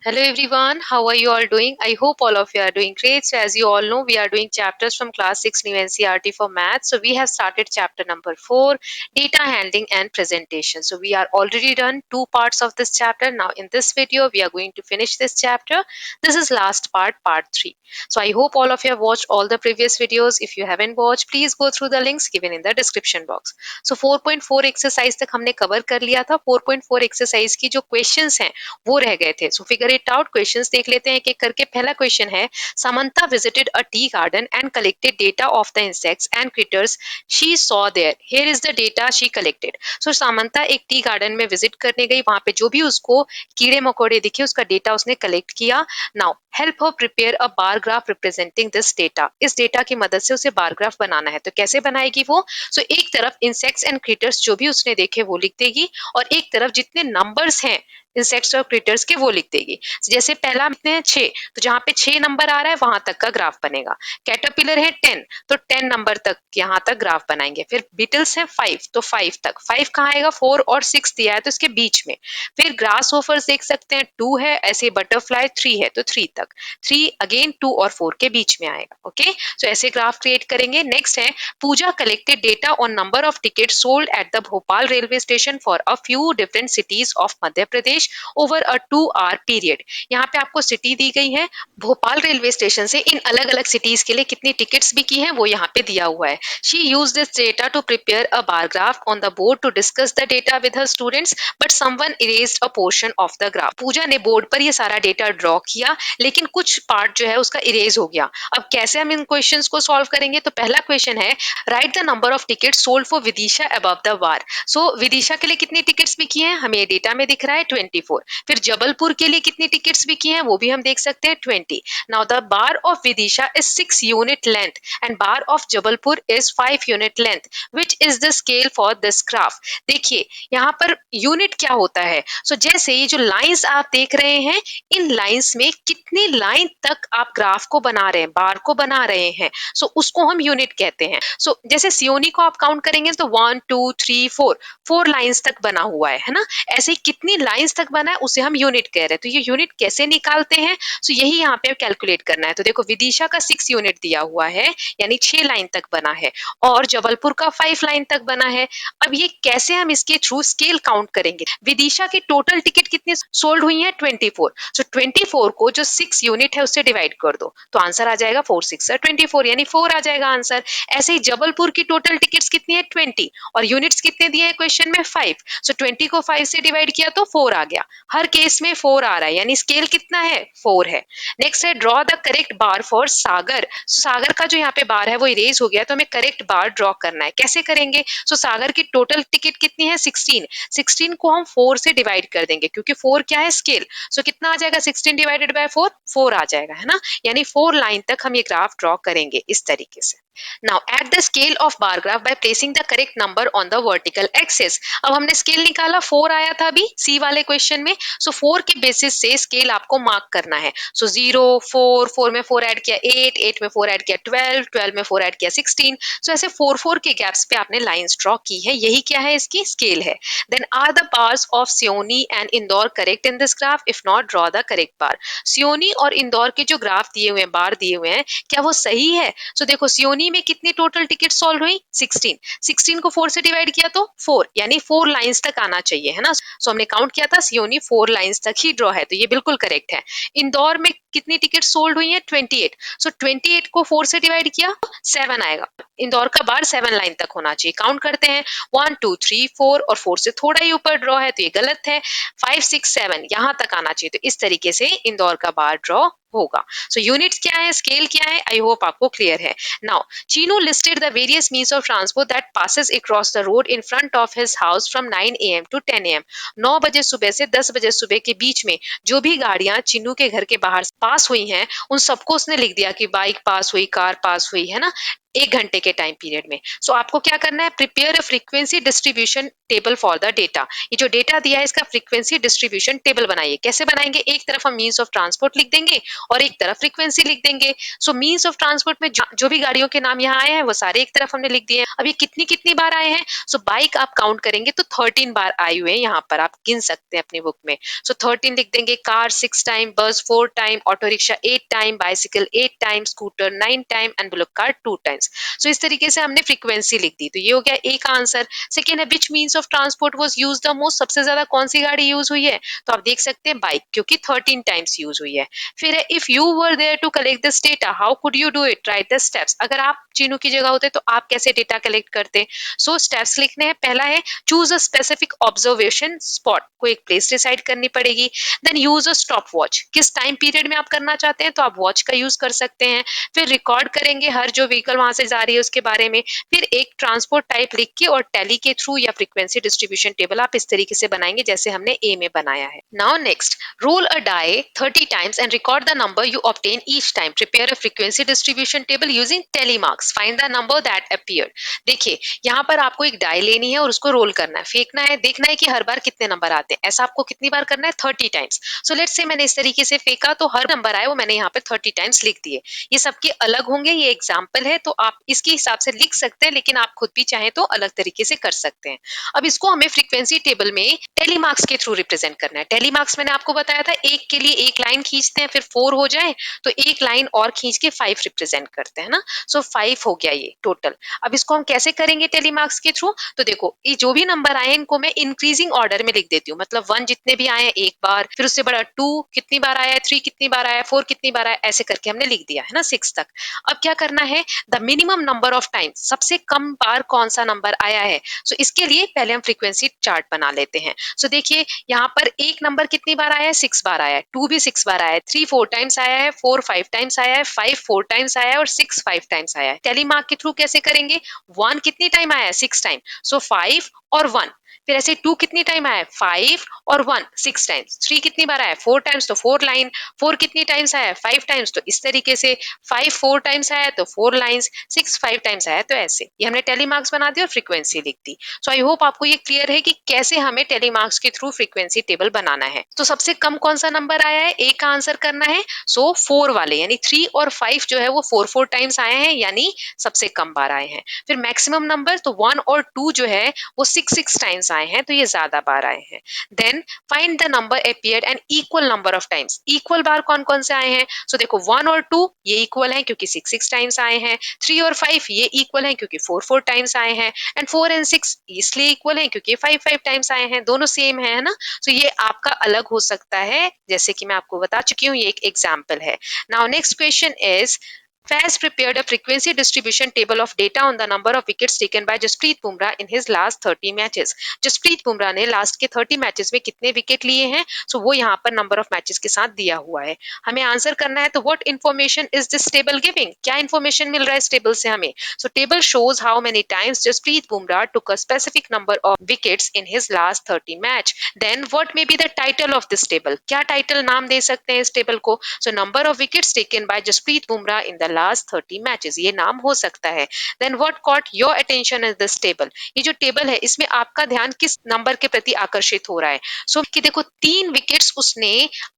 Hello everyone, how are you all doing? I hope all of you are doing great. So, as you all know, we are doing chapters from class 6 new NCRT for math. So, we have started chapter number 4, data handling and presentation. So, we are already done two parts of this chapter. Now, in this video, we are going to finish this chapter. This is last part, part 3. So, I hope all of you have watched all the previous videos. If you haven't watched, please go through the links given in the description box. So, 4.4 exercise तक हमने cover कर लिया था. 4.4 exercise की जो questions हैं वो रह गए थे. So figure it out. Questions देख लेते हैं एक एक करके. पहला क्वेश्चन है, Samantha visited a tea garden and collected data of the insects and critters she saw there. Here is the data she collected. So Samantha एक टी गार्डन में विजिट करने गई. वहां पे जो भी उसको कीड़े मकोड़े दिखे उसका डेटा उसने कलेक्ट किया. Now help her prepare a bar graph representing this data. इस डेटा की मदद से उसे बार ग्राफ बनाना है. तो कैसे बनाएगी वो? सो एक तरफ इंसेक्ट्स एंड क्रिटर्स जो भी उसने देखे वो लिख देगी और एक तरफ जितने नंबर्स हैं इंसेक्ट्स और क्रिटर्स के वो लिख देगी. जैसे पहला कितने हैं 6, तो जहां पे 6 नंबर आ रहा है वहां तक का ग्राफ बनेगा. कैटरपिलर है 10, तो 10 नंबर तक यहां तक ग्राफ बनाएंगे. फिर बीटल्स है 5, तो 5 तक. 5 कहाँ आएगा? 4 और 6 दिया है तो इसके बीच में. फिर ग्रास होफर्स देख सकते हैं 2 है. ऐसे बटरफ्लाई 3 है तो 3 तक. 3 अगेन 2 और 4 के बीच में आएगा. ओके, सो ऐसे ग्राफ क्रिएट करेंगे. नेक्स्ट है, Pooja collected data on number of ticket sold at the Bhopal railway station for a few different cities of Madhya Pradesh over a 2 hour period. यहाँ पे आपको सिटी दी गई है. भोपाल रेलवे स्टेशन से इन अलग अलग सिटीज के लिए कितनी टिकट्स बिकी हैं वो यहाँ पे दिया हुआ है. She use this data to prepare a bar graph on the board to discuss the data with her students but someone erased a portion of the graph. Pooja ने बोर्ड पर ये सारा डेटा ड्रॉ किया लेकिन कुछ पार्ट जो है उसका इरेज हो गया. अब कैसे हम इन क्वेश्चंस को सॉल्व करेंगे? तो पहला क्वेश्चन है, write the number of tickets sold for Vidisha above the bar. So Vidisha के लिए कितनी टिकट्स बिकी हैं हमें डेटा में दिख रहा है 24. फिर जबलपुर के लिए कितनी टिकट्स बिकी हैं वो भी हम देख सकते हैं 20. Now the bar of Vidisha is 6 unit length and bar of Jabalpur is 5 unit length. Which is the scale for this graph? देखिए यहाँ पर यूनिट क्या होता है. सो जैसे ये जो लाइंस आप देख रहे हैं इन लाइंस में कितनी लाइन तक आप ग्राफ को बना रहे हैं, बार को बना रहे हैं, सो उसको हम यूनिट कहते हैं. सो जैसे सियोनी को आप काउंट करेंगे तो 1 2 3 4 4 लाइंस तक बना हुआ है ना. ऐसे ही कितनी लाइंस तक बना है उसे हम यूनिट कह रहे हैं. तो ये यूनिट कैसे निकालते हैं? सो यही यहाँ पे कैलकुलेट करना है. तो देखो विदिशा का 6 यूनिट दिया हुआ है यानी 6 लाइन तक बना है और जबलपुर का 5 लाइन तक बना है. अब ये कैसे हम इसके थ्रू स्केल काउंट करेंगे? विदिशा की टोटल टिकट कितनी सोल्ड हुई है? 24. सो 24 को जो 6 यूनिट है उससे डिवाइड कर दो तो आंसर आ जाएगा 4 6 24 यानी 4 आ जाएगा आंसर. ऐसे ही जबलपुर की टोटल टिकट्स कितनी है? 20 और यूनिट्स कितने दिए हैं क्वेश्चन में? 5. सो 20 को 5 से डिवाइड किया तो 4 आ गया. हर केस में 4 आ रहा है यानी स्केल कितना है? 4 है. नेक्स्ट है, draw the correct bar for Sagar. So Sagar का जो यहाँ पे बार है वो इरेज हो गया तो हमें करेक्ट बार ड्रॉ करना है. कैसे करेंगे? सो सागर की टोटल टिकट कितनी है? 16. 16 को हम 4 से डिवाइड कर देंगे क्योंकि 4 क्या है? स्केल. सो कितना आ जाएगा? 16 डिवाइडेड बाय 4 4 आ जाएगा है ना. यानी 4 लाइन तक हम ये ग्राफ ड्रॉ करेंगे इस तरीके से. Now add the scale of bar graph by placing the correct number on the vertical axis. अब हमने स्केल निकाला 4 आया था अभी सी वाले क्वेश्चन में. सो 4 के बेसिस से स्केल आपको मार्क करना है. सो 0 4 4 में 4 ऐड किया 8 8 में 4 ऐड किया 12 12 में 4 ऐड किया 16. सो ऐसे 4 4 के गैप्स पे आपने लाइंस ड्रॉ की है. यही क्या है? इसकी स्केल है. Then are the bars of Seoni and Indore correct in this graph? If not draw the correct bar. Seoni और इंदौर के जो ग्राफ दिए हुए हैं, बार दिए हुए हैं, क्या वो सही है? सो देखो सियोनी में कितनी टोटल टिकट सॉल्व हुई? 16. 16 को 4 से डिवाइड किया तो 4 यानी 4 लाइंस तक आना चाहिए है ना. सो हमने काउंट किया था सियोनी 4 लाइंस तक ही ड्रॉ है तो ये बिल्कुल करेक्ट है. इंदौर में कितनी टिकट सोल्ड हुई है? 28. सो 28 को 4 से डिवाइड किया 7 आएगा. इंदौर का बार 7 लाइन तक होना चाहिए. काउंट करते हैं 1 2 3 4 और 4 से थोड़ा ही ऊपर ड्रॉ है तो ये गलत है. 5 6 7 यहाँ तक आना चाहिए. तो इस तरीके से इंदौर का बार ड्रॉ होगा. सो यूनिट्स क्या है, स्केल क्या है, आई होप आपको क्लियर है. Now Chinu listed the various means of transport that passes across the road in front of his house from 9 AM to 10 AM. 9 बजे सुबह से 10 बजे सुबह के बीच में जो भी गाड़ियां चीनू के घर के बाहर पास हुई हैं उन सबको उसने लिख दिया कि बाइक पास हुई, कार पास हुई है ना. 1 घंटे के टाइम पीरियड में। सो आपको क्या करना है, prepare a frequency distribution table for the data. ये जो डेटा दिया है इसका फ्रीक्वेंसी डिस्ट्रीब्यूशन टेबल बनाइए। कैसे बनाएंगे, एक तरफ हम मीन्स ऑफ ट्रांसपोर्ट लिख देंगे और एक तरफ फ्रीक्वेंसी लिख देंगे। सो मीन्स ऑफ ट्रांसपोर्ट में जो भी गाड़ियों के नाम यहाँ आए हैं वो सारे एक तरफ हमने लिख दिए हैं। अब ये कितनी कितनी बार आए हैं, सो बाइक आप काउंट करेंगे तो 13 बार आए हुए हैं, यहाँ पर आप गिन सकते हैं अपनी बुक में। सो 13 लिख देंगे। Car 6 time, bus 4 time, auto rickshaw 8 time, bicycle 8 time, scooter 9 time and bullet car 2 times. So इस तरीके से हमने फ्रीक्वेंसी लिख दी। तो ये हो गया एक आंसर। सेकेंड है, which means of transport was used the most, सबसे ज्यादा कौन सी गाड़ी यूज हुई है, तो आप देख सकते हैं बाइक, क्योंकि 13 टाइम्स यूज हुई है। फिर है, if you were there to collect this data how could you do it, write the steps. अगर आप चीनू की जगह होते तो आप कैसे डेटा कलेक्ट करते। सो स्टेप्स लिखने हैं। पहला है, choose a specific observation spot, कोई एक प्लेस डिसाइड करनी पड़ेगी। Then use a stopwatch, किस टाइम पीरियड में आप करना चाहते हैं तो आप वॉच का यूज कर सकते हैं। फिर रिकॉर्ड करेंगे हर जो व्हीकल वहां से जा रही है उसके बारे में। फिर एक ट्रांसपोर्ट टाइप लिख के और टैली के थ्रू या फ्रीक्वेंसी डिस्ट्रीब्यूशन टेबल आप इस तरीके से बनाएंगे जैसे हमने ए में बनाया है। Now next, roll a die 30 times and record the number you obtain each time. Prepare a frequency distribution table using tally marks, find the number that appear. देखिए यहाँ पर आपको एक डाई लेनी है और उसको रोल करना है, फेंकना है, देखना है कि हर बार कितने नंबर आते हैं। ऐसा आपको कितनी बार करना है, 30 टाइम्स। सो लेट्स से मैंने इस तरीके से फेंका तो हर नंबर आए वो मैंने यहाँ पे 30 टाइम्स लिख दिए। ये सबके अलग होंगे, ये एग्जाम्पल है तो आप इसके हिसाब से लिख सकते हैं, लेकिन आप खुद भी चाहें तो अलग तरीके से कर सकते हैं। अब इसको हमें फ्रीक्वेंसी टेबल में टेली मार्क्स के थ्रू रिप्रेजेंट करना है। टेली मार्क्स मैंने आपको बताया था, एक के लिए एक लाइन खींचते हैं, फिर 4 हो जाए तो एक लाइन और खींच के 5 रिप्रेजेंट करते हैं ना। सो 5 हो गया ये टोटल। अब इसको हम कैसे करेंगे टेली मार्क्स के थ्रू, तो देखो ये जो भी नंबर आए इनको मैं इंक्रीजिंग ऑर्डर में लिख देती हूँ। मतलब 1 जितने भी आए हैं एक बार, फिर उससे बड़ा 2 कितनी बार आया है, 3 कितनी बार आया है, 4 कितनी बार आया है, ऐसे करके हमने लिख दिया है ना 6 तक। अब क्या करना है, the minimum number of time, सबसे कम बार कौन सा नंबर आया है। सो इसके लिए पहले हम फ्रीक्वेंसी चार्ट बना लेते हैं। सो देखिए यहाँ पर एक नंबर कितनी बार आया है, 6 बार आया है, 2 भी 6 बार आया है, 3 4 टाइम्स आया है, 4 5 टाइम्स आया है, 5 4 टाइम्स आया है और 6 5 टाइम्स आया है। टेली मार्क के थ्रू कैसे करेंगे, 1 कितनी टाइम आया है, 6 टाइम, सो 5 और 1। फिर ऐसे 2 कितनी टाइम आया है, 5 और 1 6 टाइम्स। 3 कितनी बार आया है, 4 टाइम्स, तो 4 लाइन। 4 कितनी टाइम्स आया है, 5 टाइम्स, तो इस तरीके से 5 4 टाइम्स आया है तो 4 लाइंस, 6 5 टाइम्स आया तो ऐसे। ये हमने टेली मार्क्स बना दिया और फ्रीक्वेंसी लिख दी। सो आई होप आपको ये क्लियर है कि कैसे हमें टेली मार्क्स के थ्रू फ्रीक्वेंसी टेबल बनाना है। तो सबसे कम कौन सा नंबर आया है, ए का आंसर करना है। सो 4 वाले यानी 3 और 5 जो है वो 4 4 टाइम्स आए हैं, यानी सबसे कम बार आए हैं। फिर मैक्सिमम नंबर तो 1 और 2 जो है वो 6 6 टाइम्स आए हैं, तो ये ज्यादा बार आए हैं। Then find the number appeared and equal number of times. Equal बार कौन कौन से आए हैं, सो देखो 1 और 2 ये इक्वल हैं क्योंकि 6 6 टाइम्स आए हैं। 3 और 5 ये इक्वल हैं क्योंकि 4 4 टाइम्स आए हैं। एंड 4 एंड 6 इसलिए इक्वल हैं क्योंकि 5 5 टाइम्स आए हैं, दोनों सेम है ना। सो ये आपका अलग हो सकता है, जैसे कि मैं आपको बता चुकी हूँ, ये एक एग्जाम्पल है। Now next question is, Faz prepared a frequency distribution table of data on the number of wickets taken by Jasprit Bumrah in his last 30 matches. Jasprit Bumrah ने लास्ट के 30 मैचेस में कितने विकेट लिए हैं, सो वो यहाँ पर नंबर ऑफ मैचेस के साथ दिया हुआ है। हमें आंसर करना है। तो what information is this table giving, क्या इन्फॉर्मेशन मिल रहा है इस टेबल से हमें। So table shows how many times Jasprit Bumrah took a specific number of wickets in his last 30 match. Then what may be the title of this table, क्या title नाम दे सकते हैं इस टेबल को। So number of wickets taken by Jasprit Bumrah in the last 30 matches, ये नाम हो सकता है। Then what caught your attention in this table, ये जो टेबल है इसमें आपका ध्यान किस नंबर के प्रति आकर्षित हो रहा है। सो कि देखो 3 विकेट्स उसने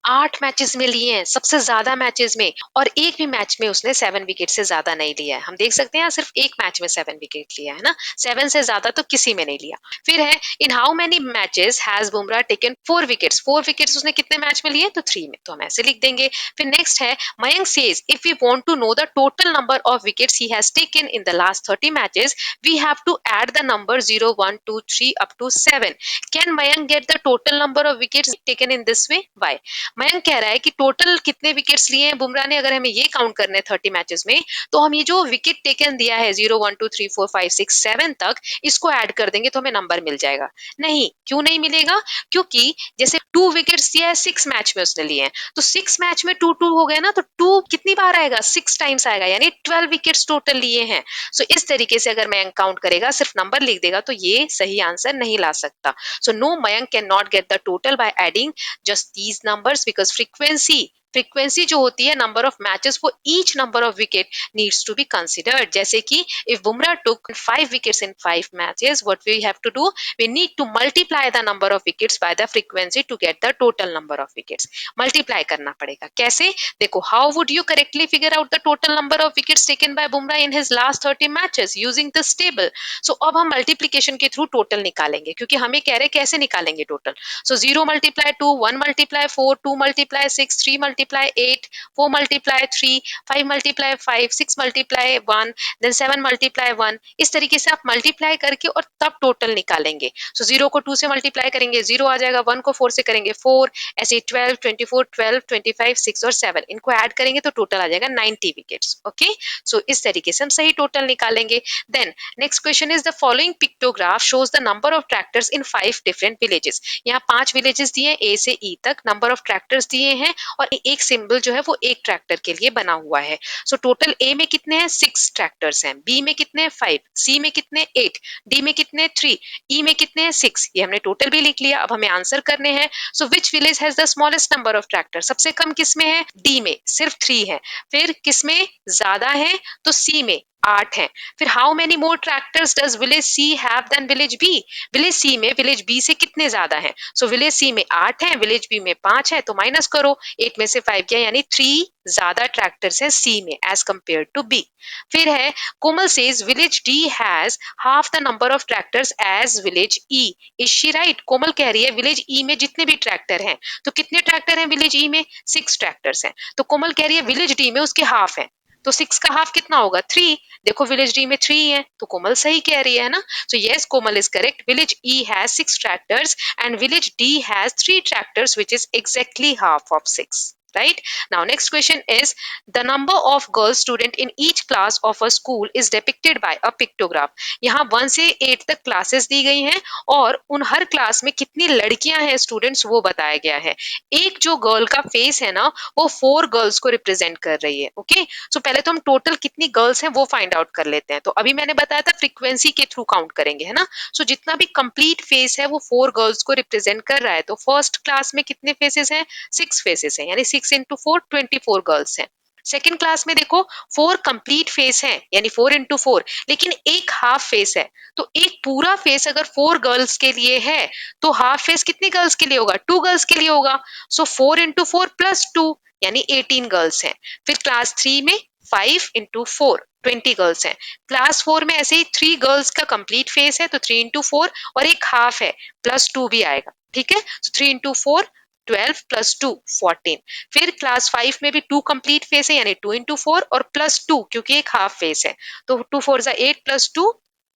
8 मैचेस में लिए हैं, सबसे ज्यादा मैचेस में, और एक भी मैच में उसने 7 विकेट से ज्यादा नहीं लिया है। हम देख सकते हैं सिर्फ एक मैच में 7 विकेट लिया है ना, 7 से ज्यादा तो किसी में नहीं लिया। फिर है, in how many matches has Bumrah taken 4 wickets, 4 wickets उसने कितने मैच में लिए, तो 3 में, तो हम ऐसे लिख देंगे। फिर नेक्स्ट है, Mayank says if we want to know the total number of wickets he has taken in the last 30 matches, we have to add the number 0, 1, 2, 3 up to 7. Can Mayank get the total number of wickets taken in this way? Why? Mayank कह रहा है कि total कितने wickets लिए हैं बुमराह ने, अगर हमें ये काउंट करने हैं 30 मैचेस में, तो हम ये जो विकेट टेकन दिया है 0 1 2 3 4 5 6 7 तक, इसको ऐड कर देंगे तो हमें नंबर मिल जाएगा। नहीं, क्यों नहीं मिलेगा, क्योंकि जैसे 2 विकेट्स दिया है 6 मैच में उसने लिए हैं, तो 6 मैच में 2 2 हो गया ना, तो 2 कितनी बार आएगा, 6 टाइम्स आएगा, यानी 12 विकेट्स टोटल लिए हैं। सो इस तरीके से अगर मयंक काउंट करेगा, सिर्फ नंबर लिख देगा, तो ये सही आंसर नहीं ला सकता। So no, Mayank can not get the total by adding just these numbers because frequency frequency जो होती है number of matches for each number of wicket needs to be considered. जैसे कि if Bumrah took 5 wickets in 5 matches, what we have to do, we need to multiply the number of wickets by the frequency to get the total number of wickets. Multiply करना पड़ेगा। कैसे? देखो, how would you correctly figure out the total number of wickets taken by Bumrah in his last 30 matches using this table. So अब हम multiplication के through total निकालेंगे, क्योंकि हमें कह रहे कैसे निकालेंगे total. So 0 multiply 2, 1 multiply 4, 2 multiply 6, 3 multiply 8, 4 multiply 3, 5 multiply 5, 6 multiply 1, then 7 multiply 1। इस तरीके से आप मल्टीप्लाई करके और तब टोटल निकालेंगे। सो 0 को 2 से मल्टीप्लाई करेंगे 0 आ जाएगा, 1 को 4 से करेंगे 4, ऐसे 12, 24, 12, 25, 6 और 7 इनको ऐड करेंगे तो टोटल आ जाएगा 90 विकेट्स। ओके, सो इस तरीके से हम सही टोटल निकालेंगे। Then next question is the following pictograph shows the number of tractors in 5 different villages. यहाँ 5 विलेजेस दिए ए से ई तक, नंबर ऑफ ट्रैक्टर्स दिए हैं और एक सिंबल जो है वो एक ट्रैक्टर के लिए बना हुआ है। सो टोटल ए में कितने हैं? 6 ट्रैक्टर्स हैं, बी में कितने हैं? 5, सी में कितने? 8, डी में कितने? 3, ई में कितने हैं? 6। ये हमने टोटल भी लिख लिया। अब हमें आंसर करने हैं। So which village has the smallest number of tractor? सबसे कम किसमें है? डी में, सिर्फ 3 है। फिर किसमें ज्यादा है? तो सी में 8 है। फिर how many more tractors does village C have than village B? Village C में विलेज बी से कितने ज्यादा हैं? सो विलेज सी में 8 है, विलेज बी में 5 है, तो माइनस करो, 8 में से 5 गया, यानी 3 ज्यादा ट्रैक्टर्स हैं सी में एज कंपेयर टू बी। फिर है Komal says village D has half the number of tractors as village E. Is she right? Komal कह रही है विलेज ई में जितने भी ट्रैक्टर हैं, तो कितने ट्रैक्टर हैं विलेज ई में? 6 ट्रैक्टर्स हैं। तो कोमल कह रही है विलेज डी में उसके हाफ है, तो 6 का हाफ कितना होगा? 3। देखो विलेज डी में 3 है, तो कोमल सही कह रही है ना। So yes, Komal is correct. Village E has 6 tractors and village D has 3 tractors, which is exactly half of 6. Right? Now next question is the number of girl student in each class of a school is depicted by a pictograph। यहाँ 1 से 8 तक classes दी गई हैं और उन हर class में कितनी लड़कियां हैं स्टूडेंट्स वो बताया गया है। एक जो गर्ल का फेस है ना वो 4 गर्ल्स को रिप्रेजेंट कर रही है। ओके, सो पहले तो हम टोटल कितनी गर्ल्स हैं वो फाइंड आउट कर लेते हैं। तो अभी मैंने बताया था फ्रीक्वेंसी के थ्रू काउंट करेंगे, है ना। सो जितना भी कंप्लीट फेस है वो 4 गर्ल्स को रिप्रेजेंट कर रहा है। तो फर्स्ट क्लास में कितने फेसेस हैं? 6 फेसेस हैं, यानी 6 into 4 24 गर्ल्स हैं। सेकेंड क्लास में देखो 4 कंप्लीट फेस है, यानी 4 into 4, लेकिन एक हाफ फेस है। तो एक पूरा फेस अगर 4 गर्ल्स के लिए है तो हाफ फेस कितनी गर्ल्स के लिए होगा? 2 गर्ल्स के लिए होगा। सो 4 into 4 plus 2, यानी 18 गर्ल्स हैं। फिर क्लास 3 में 5 into 4 20 गर्ल्स हैं। क्लास 4 में ऐसे ही 3 गर्ल्स का कंप्लीट फेस है, तो 3 into 4 और एक हाफ है, प्लस 2 भी आएगा। ठीक है, so 3 into 4 12 plus 2 14। फिर क्लास 5 में भी 2 कंप्लीट फेस है, यानी 2 into 4 और प्लस 2 क्योंकि एक हाफ फेस है, तो 2 4 8 plus 2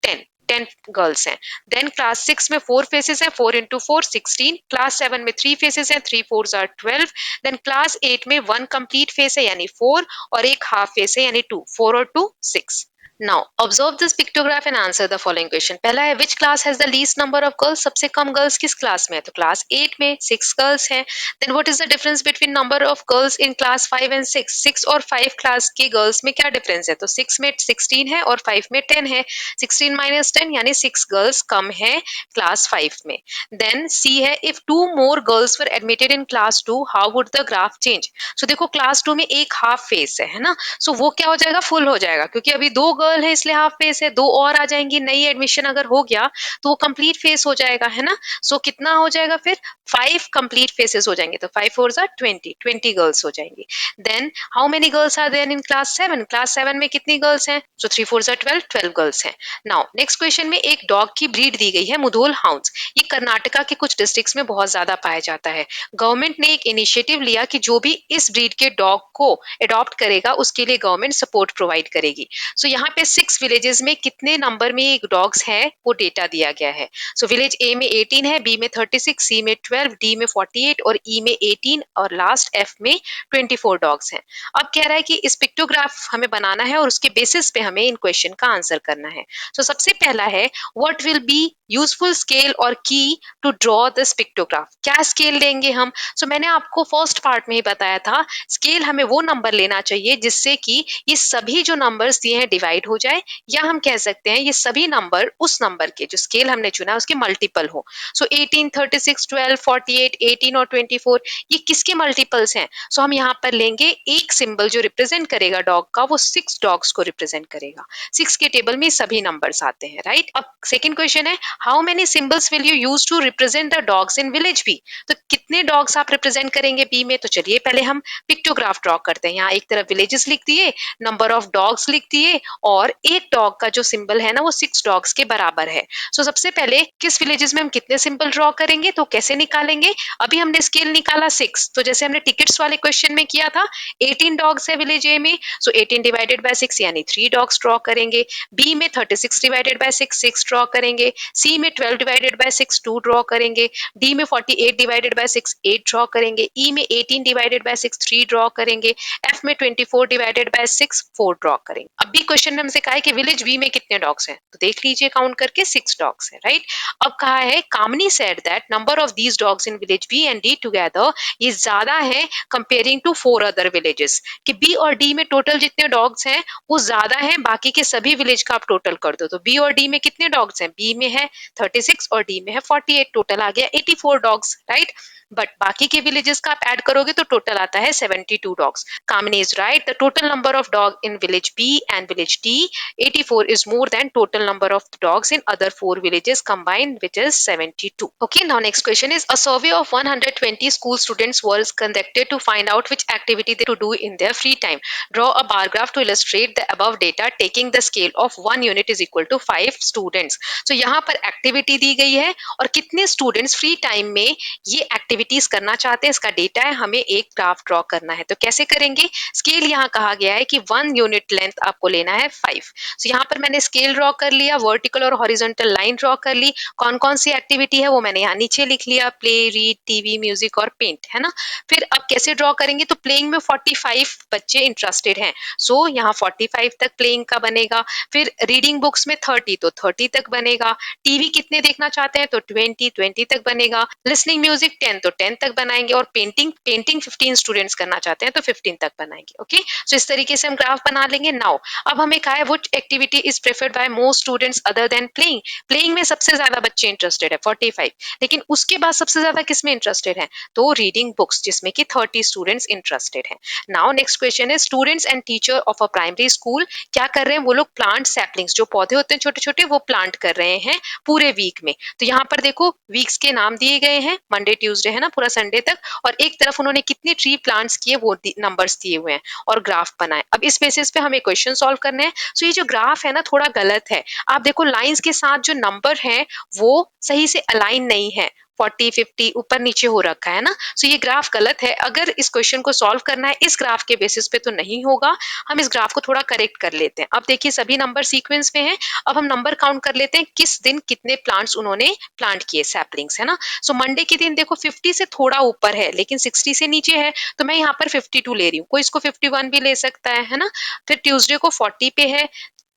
10, 10 गर्ल्स हैं। देन क्लास 6 में 4 फेसेस हैं, 4 into 4 16। क्लास 7 में 3 फेसेस हैं, 3 4 12। देन क्लास 8 में 1 कंप्लीट फेस है, यानी 4 और एक हाफ फेस है, यानी 2, 4 और 2 6। Now observe this pictograph and answer the following question। पहला है which class has the least number of girls? सबसे कम गर्ल्स किस क्लास में है? तो क्लास 8 में 6 गर्ल्स हैं। Then what is the difference between number of girls in class 5 and 6? 6 और 5 क्लास की गर्ल्स में क्या डिफरेंस है? तो 6 में 16 है और 5 में 10 है। 16 minus 10 यानी 6 गर्ल्स कम है क्लास 5 में। Then C है if 2 more girls were admitted in class 2, how would the graph change? So देखो क्लास 2 में एक हाफ फेस है ना, सो वो क्या हो जाएगा? फुल हो जाएगा, क्योंकि अभी 2 गर्ल है इसलिए हाफ फेस है, 2 और आ जाएंगी, नई एडमिशन अगर हो गया तो वो कंप्लीट फेस हो जाएगा, है ना। सो कितना हो जाएगा फिर? 5 कंप्लीट फेसेस हो जाएंगे, तो 5 4 20, 20 गर्ल्स हो जाएंगी। Then how many girls are there in class 7? Class 7 में कितनी गर्ल्स हैं? सो 3 4 12, 12 गर्ल्स हैं। नाउ नेक्स्ट क्वेश्चन में एक डॉग की ब्रीड दी गई है मुधोल हाउंड्स। ये कर्नाटका के कुछ डिस्ट्रिक्ट्स में बहुत ज्यादा पाया जाता है। गवर्नमेंट ने एक इनिशिएटिव लिया कि जो भी इस ब्रीड के डॉग को अडॉप्ट करेगा उसके लिए गवर्नमेंट सपोर्ट प्रोवाइड करेगी। सो यहाँ पे 6 विलेजेस में कितने नंबर में एक डॉग्स है वो डेटा दिया गया है। सो विलेज ए में 18 है, बी में 36, सी में 12, डी में 48 और ई में 18 और लास्ट एफ में 24 डॉग्स हैं। अब कह रहा है कि इस पिक्टोग्राफ हमें बनाना है और उसके बेसिस पे हमें इन क्वेश्चन का आंसर करना है। सो सबसे पहला है what will be useful scale और की टू ड्रॉ दिस पिक्टोग्राफ? क्या स्केल लेंगे हम? सो मैंने आपको फर्स्ट पार्ट में ही बताया था स्केल हमें वो नंबर लेना चाहिए जिससे कि ये सभी जो नंबर्स दिए हैं डिवाइड डिवाइड हो जाए, या हम कह सकते हैं ये सभी नंबर उस नंबर के जो स्केल हमने चुना है उसके मल्टीपल हो। सो 18, 36, 12, 48, 18 और 24 ये किसके मल्टीपल्स हैं? सो हम यहाँ पर लेंगे एक सिंबल जो रिप्रेजेंट करेगा डॉग का, वो 6 डॉग्स को रिप्रेजेंट करेगा। 6 के टेबल में सभी नंबर्स आते हैं, राइट? अब सेकंड क्वेश्चन है, how many symbols will you use to represent the dogs in village B? तो कितने डॉग्स आप रिप्रेजेंट करेंगे बी में? तो चलिए पहले हम पिक्टोग्राफ ड्रॉ करते हैं। यहाँ एक तरफ विलेजेस लिख दिए, नंबर ऑफ डॉग्स लिख दिए, और एक डॉग का जो सिंबल है ना वो 6 डॉग्स के बराबर है। सो सबसे पहले किस विलेजेस में हम कितने सिंबल ड्रॉ करेंगे, तो कैसे निकालेंगे? अभी हमने स्केल निकाला 6, तो जैसे हमने टिकट्स वाले क्वेश्चन में किया था, 18 डॉग्स है विलेज ए में, सो 18 डिवाइडेड बाय 6 यानी 3 डॉग्स ड्रॉ करेंगे। बी में 36 डिवाइडेड बाय 6 6 ड्रॉ करेंगे। सी में 12 डिवाइडेड बाय 6 2 ड्रॉ करेंगे। डी में 48 डिवाइडेड बाय 6 8 ड्रॉ करेंगे। ई में 18 डिवाइडेड बाय 6 3 ड्रॉ करेंगे। एफ में 24 डिवाइडेड बाय 6 4 ड्रॉ करेंगे। अब भी क्वेश्चन में हमसे कहा है कि विलेज बी में कितने डॉग्स हैं, तो देख लीजिए काउंट करके 6 डॉग्स हैं, राइट? अब कहा है Kamini said that number of these dogs in village B and D together ये ज्यादा है कंपेयरिंग टू 4 अदर विलेजेस, कि बी और डी में टोटल जितने डॉग्स हैं वो ज्यादा है बाकी के सभी विलेज का आप टोटल कर दो। तो बी और डी में कितने डॉग्स हैं? बी में है 36 और डी में है 48, टोटल आ गया 84 डॉग्स, राइट? बट बाकी के विलेजेस का आप ऐड करोगे तो टोटल आता है 72 dogs. Kamini is right, the total number of dog in village B and village D 84 is more than total number of dogs in other 4 villages combined, which is 72. Okay, now next question is, a survey of 120 school students was conducted to find out which activity they to do in their free time. Draw a bar graph to illustrate the above data taking the scale of 1 unit is equal to 5 students. So यहाँ पर activity दी गई है और कितने students free time में ये activities करना चाहते हैं, इसका डेटा है, हमें एक ग्राफ ड्रॉ करना है। तो कैसे करेंगे? स्केल यहाँ कहा गया है कि 1 यूनिट लेंथ आपको लेना है 5। तो यहाँ पर मैंने स्केल ड्रॉ कर लिया, वर्टिकल और हॉरिजॉन्टल लाइन ड्रॉ कर ली। कौन कौन सी एक्टिविटी है वो मैंने यहाँ नीचे लिख लिया, प्ले, रीड, टीवी, म्यूजिक और पेंट, है ना? फिर अब कैसे ड्रॉ करेंगे? तो प्लेइंग में 45 बच्चे इंटरेस्टेड हैं, सो यहाँ 45 तक प्लेइंग का बनेगा। फिर रीडिंग बुक्स में 30, तो 30 तक बनेगा। टीवी कितने देखना चाहते हैं? तो 20 तक बनेगा। लिसनिंग म्यूजिक 10, तो 10 तक बनाएंगे। और पेंटिंग 15 स्टूडेंट्स करना चाहते हैं तो 15 तक बनाएंगे। ओके, सो इस तरीके से हम ग्राफ बना लेंगे। नाउ अब हमें कहा है which activity is preferred bye most students other than playing. Playing में सबसे ज्यादा बच्चे इंटरेस्टेड है 45, लेकिन उसके बाद सबसे ज्यादा किसमें इंटरेस्टेड है? तो रीडिंग बुक्स, जिसमें कि 30 स्टूडेंट्स इंटरेस्टेड है। नाउ नेक्स्ट क्वेश्चन है, students and teacher of a primary school क्या कर रहे हैं? वो लोग प्लांट सैपलिंग्स, जो पौधे होते हैं छोटे छोटे, वो प्लांट कर रहे हैं पूरे वीक में। तो यहाँ पर देखो वीक्स के नाम दिए गए हैं, मंडे ट्यूसडे है ना, पूरा संडे तक, और एक तरफ उन्होंने कितने ट्री प्लांट्स किए वो नंबर्स दिए हुए हैं और ग्राफ बनाए। अब इस बेसिस पे हमें क्वेश्चन सॉल्व करने हैं। सो ये जो ग्राफ है ना थोड़ा गलत है, आप देखो लाइंस के साथ जो नंबर है वो सही से अलाइन नहीं है, 40 50 ऊपर नीचे हो रखा है ना। सो ये ग्राफ गलत है। अगर इस क्वेश्चन को सॉल्व करना है इस ग्राफ के बेसिस पे तो नहीं होगा, हम इस ग्राफ को थोड़ा करेक्ट कर लेते हैं। अब देखिए सभी नंबर सीक्वेंस में है, अब हम नंबर काउंट कर लेते हैं किस दिन कितने प्लांट्स उन्होंने प्लांट किए, सैपलिंग्स, है ना। सो मंडे के दिन देखो 50 से थोड़ा ऊपर है लेकिन 60 से नीचे है, तो मैं यहाँ पर 52 ले रही हूँ, कोई इसको 51 भी ले सकता है ना। फिर ट्यूसडे को 40 पे है,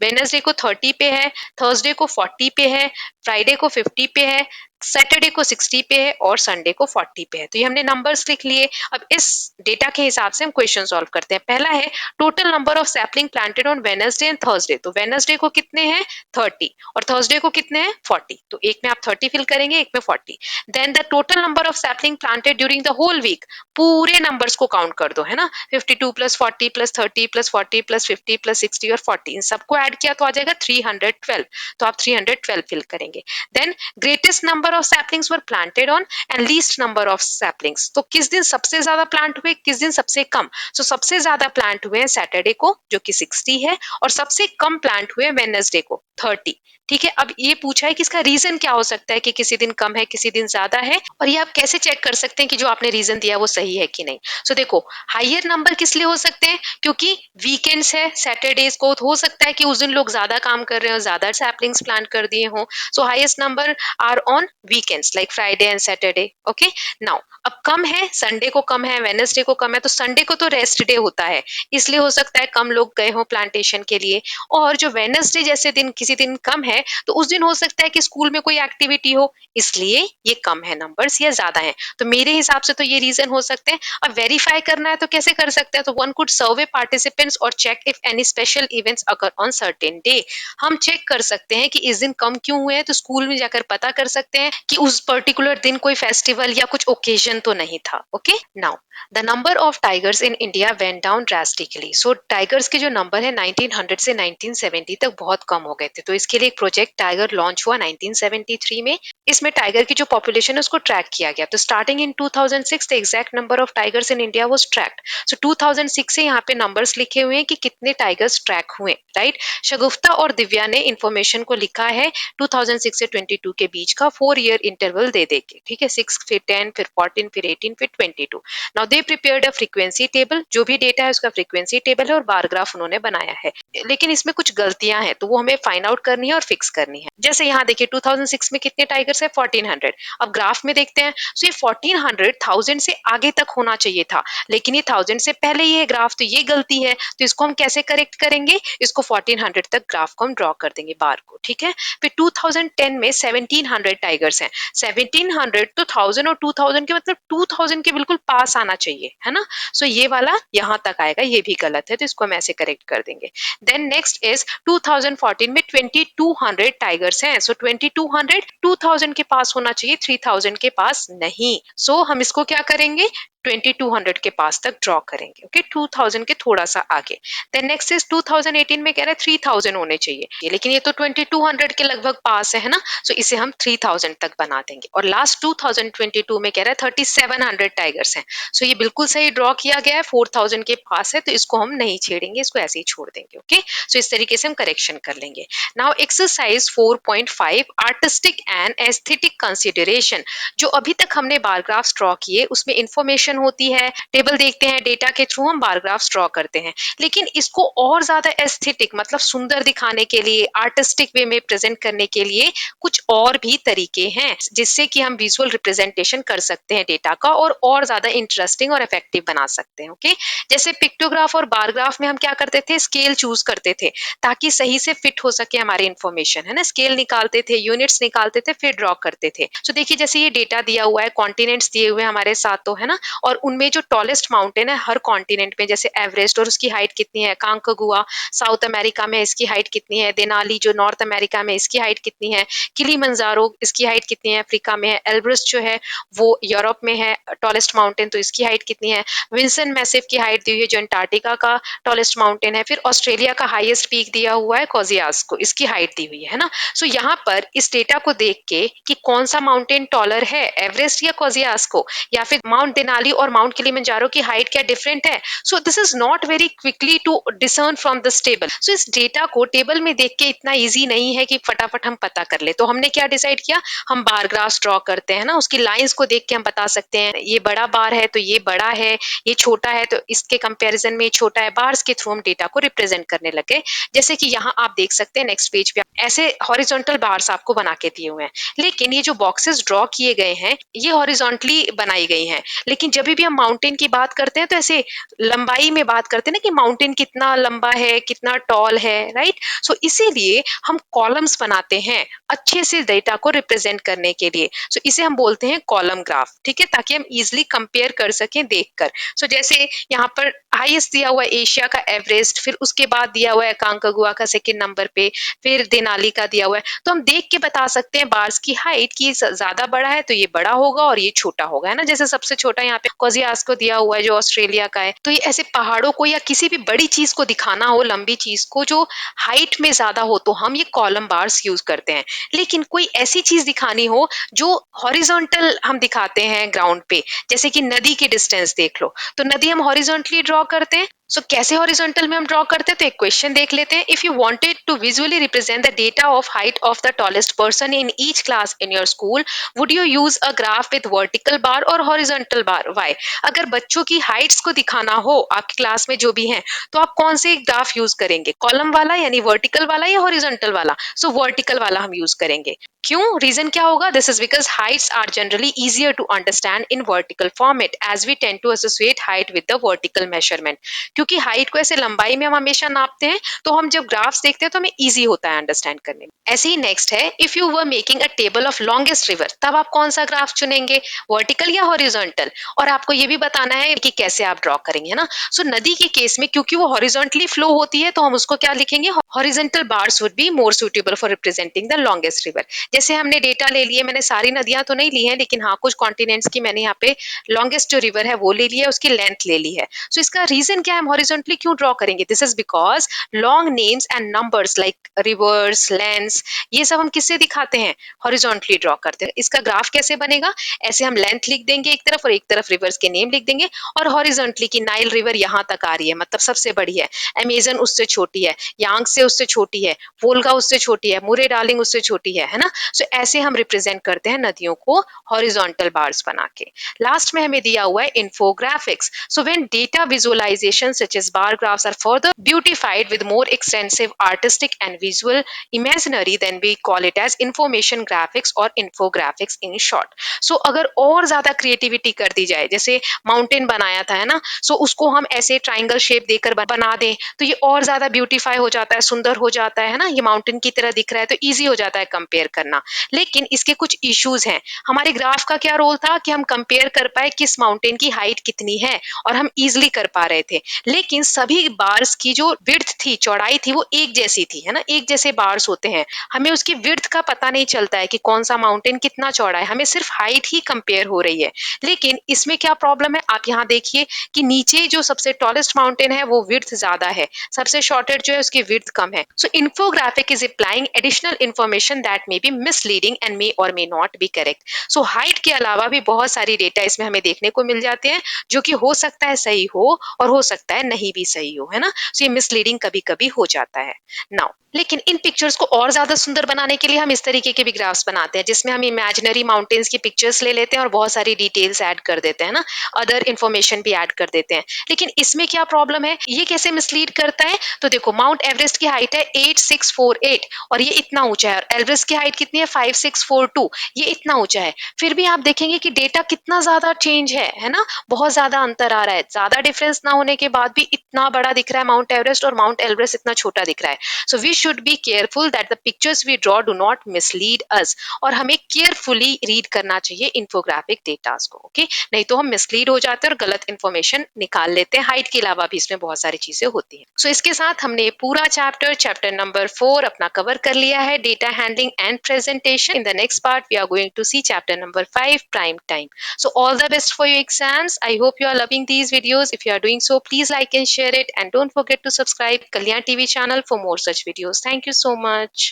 वेडनेसडे को 30 पे है, थर्सडे को 40 पे है, फ्राइडे को 50 पे है, सैटरडे को 60 पे है और संडे को 40 पे है। तो ये हमने नंबर्स लिख लिए। अब इस डेटा के हिसाब से हम क्वेश्चन सॉल्व करते हैं। पहला है total number of sapling planted on Wednesday and Thursday. तो वेडनेसडे को कितने हैं? 30 और थर्सडे को कितने हैं? 40। तो एक में आप 30 फिल करेंगे, एक में 40। Then the total number of sapling planted during the whole week, पूरे नंबर्स को काउंट कर दो, है ना। 52 plus 40 plus 30 plus 40 plus 50 plus 60 और 40, इन सबको ऐड किया तो आ जाएगा 312। तो आप 312 फिल करेंगे। Then greatest number of saplings were planted on and least number of saplings. तो किस दिन सबसे ज्यादा प्लांट हुए, किस दिन सबसे कम? सो सबसे ज्यादा प्लांट हुए हैं सैटरडे को जो कि 60 है, और सबसे कम प्लांट हुए वेडनेसडे को 30। ठीक है, अब ये पूछा है कि इसका रीजन क्या हो सकता है कि किसी दिन कम है किसी दिन ज्यादा है, और ये आप कैसे चेक कर सकते हैं कि जो आपने रीजन दिया वो सही है कि नहीं। सो देखो हाइयर नंबर किस लिए हो सकते हैं, क्योंकि वीकेंड्स है, सैटरडेज को हो सकता है कि उस दिन लोग ज्यादा काम कर रहे हो, ज्यादा सैपलिंग्स प्लांट कर दिए हो। So highest number are on weekends like Friday and Saturday. Okay, now अब कम है, संडे को कम है, वेडनेसडे को कम है, तो संडे को तो रेस्ट डे होता है, इसलिए हो सकता है कम लोग गए हो प्लांटेशन के लिए। और जो वेडनेसडे जैसे दिन किसी दिन कम है है तो उस दिन हो सकता है कि स्कूल में कोई एक्टिविटी हो, इसलिए ये कम है नंबर्स या ज्यादा है। तो मेरे हिसाब से तो ये रीजन हो सकते हैं। अब वेरीफाई करना है तो कैसे कर सकते हैं, तो वन कुड सर्वे पार्टिसिपेंट्स और check if any special events occur on certain day. हम चेक कर सकते हैं कि इस दिन कम क्यों हुए हैं, तो स्कूल में जाकर पता कर सकते हैं कि उस पर्टिकुलर दिन कोई फेस्टिवल या कुछ ओकेजन तो नहीं था। Okay, now the number of tigers in India went down drastically. So tigers के जो नंबर है 1900 से 1970 तक बहुत कम हो गए थे। तो इसके लिए एक प्रोजेक्ट टाइगर लॉन्च हुआ 1973 में। इसमें टाइगर की जो पॉपुलेशन है उसको ट्रैक किया गया। तो starting in 2006 the exact number of tigers in India was tracked. So 2006 से यहाँ पे नंबर्स लिखे हुए हैं कि कितने टाइगर्स ट्रैक हुए, राइट। शगुफ्ता और दिव्या ने इंफॉर्मेशन को लिखा है 2006 से 22 के बीच का 4 ईयर इंटरवल दे दे के, ठीक है। 6 फिर 10 फिर 14 फिर 18 फिर 22। Now they prepared a frequency table, जो भी डेटा है उसका फ्रीक्वेंसी टेबल है और बार ग्राफ उन्होंने बनाया है। लेकिन इसमें कुछ गलतियां हैं तो वो हमें फाइंड आउट करनी है और फिक्स करनी है। जैसे यहाँ देखिए 2006 में कितने टाइगर्स है 1400। अब ग्राफ में देखते हैं तो ये 1400 1000 से आगे तक होना चाहिए था, लेकिन ये 1000 से पहले ये ग्राफ, तो ये गलती है। तो इसको हम कैसे करेक्ट करेंगे, इसको 1400 तक ग्राफ को हम ड्रॉ कर देंगे बार को, ठीक है। फिर 2010 में 1700 टाइगर्स हैं। 1700 तो 1000 और 2000 के मतलब 2000 के बिल्कुल पास आना चाहिए, है ना। सो ये वाला यहाँ तक आएगा, ये भी गलत है, तो इसको हम ऐसे करेक्ट कर देंगे। देन नेक्स्ट इज 2014 में 2200 टाइगर्स हैं। सो 2200 2000 के पास होना चाहिए, 3000 के पास नहीं। सो हम इसको क्या करेंगे, 2200 के पास तक ड्रॉ करेंगे, ओके। 2000 के थोड़ा सा आगे। देन नेक्स्ट इज 2018 में कह रहा है 3000 होने चाहिए, लेकिन ये तो 2200 के लगभग पास है ना। सो इसे हम 3000 तक बना देंगे। और लास्ट 2022 में कह रहा है 3700 टाइगर्स हैं। सो ये बिल्कुल सही ड्रॉ किया गया है, 4000 के पास है, तो इसको हम नहीं छेड़ेंगे, इसको ऐसे ही छोड़ देंगे, ओके। सो इस तरीके से हम करेक्शन कर लेंगे। Now exercise 4.5 artistic and aesthetic consideration. जो अभी तक हमने बार ग्राफ्स ड्रॉ किए उसमें इंफॉर्मेशन होती है, टेबल देखते हैं, डेटा के थ्रू हम बार ग्राफ्स ड्रॉ करते हैं। लेकिन इसको और ज्यादा एस्थेटिक मतलब सुंदर दिखाने के लिए, आर्टिस्टिक वे में प्रेजेंट करने के लिए कुछ और भी तरीके हैं जिससे कि हम विजुअल रिप्रेजेंटेशन कर सकते हैं डेटा का और ज्यादा इंटरेस्टिंग और इफेक्टिव बना सकते हैं, ओके। जैसे पिक्टोग्राफ और बार ग्राफ में हम क्या करते थे, स्केल चूज करते थे ताकि सही से फिट हो सके हमारी इंफॉर्मेशन, है ना। स्केल निकालते थे, यूनिट्स निकालते थे, फिर ड्रॉ करते थे। तो देखिए जैसे ये डेटा दिया हुआ है, कॉन्टिनेंट्स दिए हुए हमारे साथ, तो है ना। और उनमें जो टॉलेस्ट माउंटेन है हर कॉन्टिनेंट में, जैसे एवरेस्ट और उसकी हाइट कितनी है, कांकागुआ साउथ अमेरिका में इसकी हाइट कितनी है, देनाली जो नॉर्थ अमेरिका में इसकी हाइट कितनी है, किलीमंजारो इसकी हाइट कितनी है अफ्रीका में है, एल्ब्रस जो है वो यूरोप में है टॉलेस्ट माउंटेन, तो इसकी हाइट कितनी है। विल्सन मैसिव की हाइट दी हुई है जो अंटार्कटिका का टॉलेस्ट माउंटेन है। फिर ऑस्ट्रेलिया का हाईएस्ट पीक दिया हुआ है कोजियास्को, इसकी हाइट दी हुई है ना। सो यहाँ पर इस डेटा को देख के कि कौन सा माउंटेन टॉलर है, एवरेस्ट या कोजियास्को, या फिर माउंट देनाली और माउंट किलिमंजारो की हाइट क्या डिफरेंट है। So this is not very quickly to discern from this table. So इस डेटा को टेबल में देख के इतना इजी नहीं है कि फटाफट हम पता कर ले। तो हमने क्या डिसाइड किया, हम बार ग्राफ्स ड्रॉ करते हैं ना, उसकी लाइंस को देख के हम बता सकते हैं ये बड़ा बार है तो ये बड़ा है, ये छोटा है तो इसके कंपैरिजन में ये छोटा है। बार्स के थ्रू हम डेटा को रिप्रेजेंट करने लगे। जैसे कि यहाँ आप देख सकते हैं नेक्स्ट पेज पे ऐसे हॉरिजॉन्टल बार्स आपको बना के दिए हुए हैं, लेकिन ये जो बॉक्सेस ड्रॉ किए गए हैं ये हॉरिजॉन्टली बनाई गई हैं। लेकिन जब भी हम माउंटेन की बात करते हैं तो ऐसे लंबाई में बात करते हैं ना कि माउंटेन कितना लंबा है, कितना टॉल है, राइट। सो इसीलिए हम कॉलम्स बनाते हैं अच्छे से डेटा को रिप्रेजेंट करने के लिए। सो इसे हम बोलते हैं कॉलम ग्राफ, ठीक है, ताकि हम इजिली कंपेयर कर सकें देखकर। सो जैसे यहाँ पर हाईएस्ट दिया हुआ है एशिया का एवरेस्ट, फिर उसके बाद दिया हुआ है कांकागुआ का सेकंड नंबर पे, फिर देनाली का दिया हुआ है। तो हम देख के बता सकते हैं बार्स की हाइट की ज्यादा बड़ा है तो ये बड़ा होगा और ये छोटा होगा, है ना। जैसे सबसे छोटा यहाँ पे कोजियास को दिया हुआ है जो ऑस्ट्रेलिया का है। तो ये ऐसे पहाड़ों को या किसी भी बड़ी चीज को दिखाना हो, लंबी चीज को जो हाइट में ज्यादा हो, तो हम ये कॉलम बार्स यूज करते हैं। लेकिन कोई ऐसी चीज दिखानी हो जो हॉरिजॉन्टल हम दिखाते हैं ग्राउंड पे, जैसे कि नदी की डिस्टेंस देख लो, तो नदी हम हॉरिजॉन्टली ड्रॉ करते हैं। सो कैसे हॉरिजॉन्टल में हम ड्रॉ करते हैं, तो एक क्वेश्चन देख लेते हैं। If you wanted to visually represent the data of height of the tallest person in each class in your school, would you use a graph with vertical bar और हॉरिजॉन्टल बार, व्हाई। अगर बच्चों की Heights को दिखाना हो आपकी class में जो भी हैं, तो आप कौन से ग्राफ यूज करेंगे, कॉलम वाला यानी वर्टिकल वाला या हॉरिजॉन्टल वाला। सो वर्टिकल वाला हम यूज करेंगे। क्यों, रीजन क्या होगा, this is because heights are generally easier to understand in vertical format as we tend to associate height with the vertical measurement। क्योंकि हाइट को ऐसे लंबाई में हम हमेशा नापते हैं, तो हम जब ग्राफ्स देखते हैं तो हमें ईजी होता है अंडरस्टैंड करने में। ऐसे ही नेक्स्ट है, if you were making a table of longest river, तब आप कौन सा ग्राफ चुनेंगे, वर्टिकल या हॉरिजॉन्टल? और आपको ये भी बताना है कि कैसे आप ड्रॉ करेंगे, है ना। सो नदी के केस में क्योंकि वो हॉरिजॉन्टली फ्लो होती है, तो हम उसको क्या लिखेंगे, horizontal bars would be more suitable for representing the longest river. जैसे हमने डेटा ले लिए, मैंने सारी नदियां तो नहीं ली है, लेकिन हाँ कुछ कॉन्टिनेंट्स की मैंने यहाँ पे लॉन्गेस्ट जो रिवर है वो ले लिया है, उसकी लेंथ ले ली है। सो इसका रीजन क्या है, हम हॉरिजॉन्टली क्यों ड्रॉ करेंगे, this is because long names and numbers like reverse, lengths, ये सब हम किससे दिखाते हैं, हॉरिजॉन्टली ड्रॉ करते हैं। इसका ग्राफ कैसे बनेगा, ऐसे हम लेंथ लिख देंगे एक तरफ और एक तरफ रिवर्स के नेम लिख देंगे, और हॉरिजॉन्टली की नाइल रिवर यहाँ तक आ रही है, मतलब सबसे बड़ी है, अमेजन उससे छोटी है, यांग से उससे छोटी है, वोल्गा उससे छोटी है, मुरे डार्लिंग उससे छोटी है ना। सो ऐसे हम रिप्रेजेंट करते हैं नदियों को हॉरिजॉन्टल बार्स बना के। लास्ट में हमें दिया हुआ है infographics. So when data visualization such as bar graphs are further beautified with more extensive artistic and visual imaginary, then we call it as information graphics or infographics in short. So अगर और ज्यादा creativity कर दी जाए, जैसे mountain बनाया था, है ना, सो उसको हम ऐसे ट्राइंगल शेप देकर बना दें, तो ये और ज्यादा ब्यूटीफाई हो जाता है, सुंदर हो जाता है ना, ये माउंटेन की तरह दिख रहा है, तो इजी हो जाता है कंपेयर करना। लेकिन इसके कुछ इश्यूज हैं। हमारे ग्राफ का क्या रोल था कि हम कंपेयर कर पाए किस माउंटेन की हाइट कितनी है, और हम इजिली कर पा रहे थे। लेकिन सभी बार्स की जो विड्थ थी, चौड़ाई थी, वो एक जैसी थी, है ना, एक जैसे बार्स होते हैं। हमें उसकी विड्थ का पता नहीं चलता है कि कौन सा माउंटेन कितना चौड़ा है, हमें सिर्फ हाइट ही कंपेयर हो रही है। लेकिन इसमें क्या प्रॉब्लम है, आप यहाँ देखिए कि नीचे जो सबसे टॉलेस्ट माउंटेन है वो विड्थ ज्यादा है, सबसे शॉर्टेड जो है उसकी विड्थ कम है। So infographic is applying additional information that may be misleading and may और may not be correct. So height के अलावा भी बहुत सारी डेटा इसमें हमें देखने को मिल जाते हैं, जो कि हो सकता है सही हो और हो सकता है नहीं भी सही हो, है ना। सो ये मिसलीडिंग कभी कभी हो जाता है। नाउ लेकिन इन पिक्चर्स को और ज्यादा सुंदर बनाने के लिए हम इस तरीके के भी ग्राफ्स बनाते हैं, जिसमें हम इमेजिनरी माउंटेन्स की पिक्चर्स ले लेते हैं और बहुत सारी डिटेल्स ऐड कर देते हैं ना, अदर इन्फॉर्मेशन भी ऐड कर देते हैं। लेकिन इसमें क्या प्रॉब्लम है, ये कैसे मिसलीड करता है, तो देखो माउंट एवरेस्ट की हाइट है 8648 और ये इतना ऊंचा है, और एवरेस्ट की हाइट कितनी है 5642, ये इतना ऊंचा है। फिर भी आप देखेंगे कि डेटा कितना ज्यादा चेंज है ना, बहुत ज्यादा अंतर आ रहा है। ज्यादा डिफरेंस ना होने के बाद भी इतना बड़ा दिख रहा है माउंट एवरेस्ट, और माउंट एवरेस्ट इतना छोटा दिख रहा है। So we should be careful that the pictures we draw do not mislead us, और हमें केयरफुली रीड करना चाहिए इन्फोग्राफिक डेटास को, ओके। नहीं तो हम मिसलीड हो जाते हैं और गलत इन्फॉर्मेशन निकाल लेते हैं। हाइट के अलावा भी इसमें बहुत सारी चीजें होती हैं। सो इसके साथ हमने पूरा चैप्टर नंबर 4 अपना कवर कर लिया है, data handling and presentation. In the next part we are going to see chapter number 5, prime time. So all the best for your exams. I hope you are loving these videos. If you are doing so, please like and share it, and don't forget to subscribe Kalyan TV channel for more such videos. Thank you so much.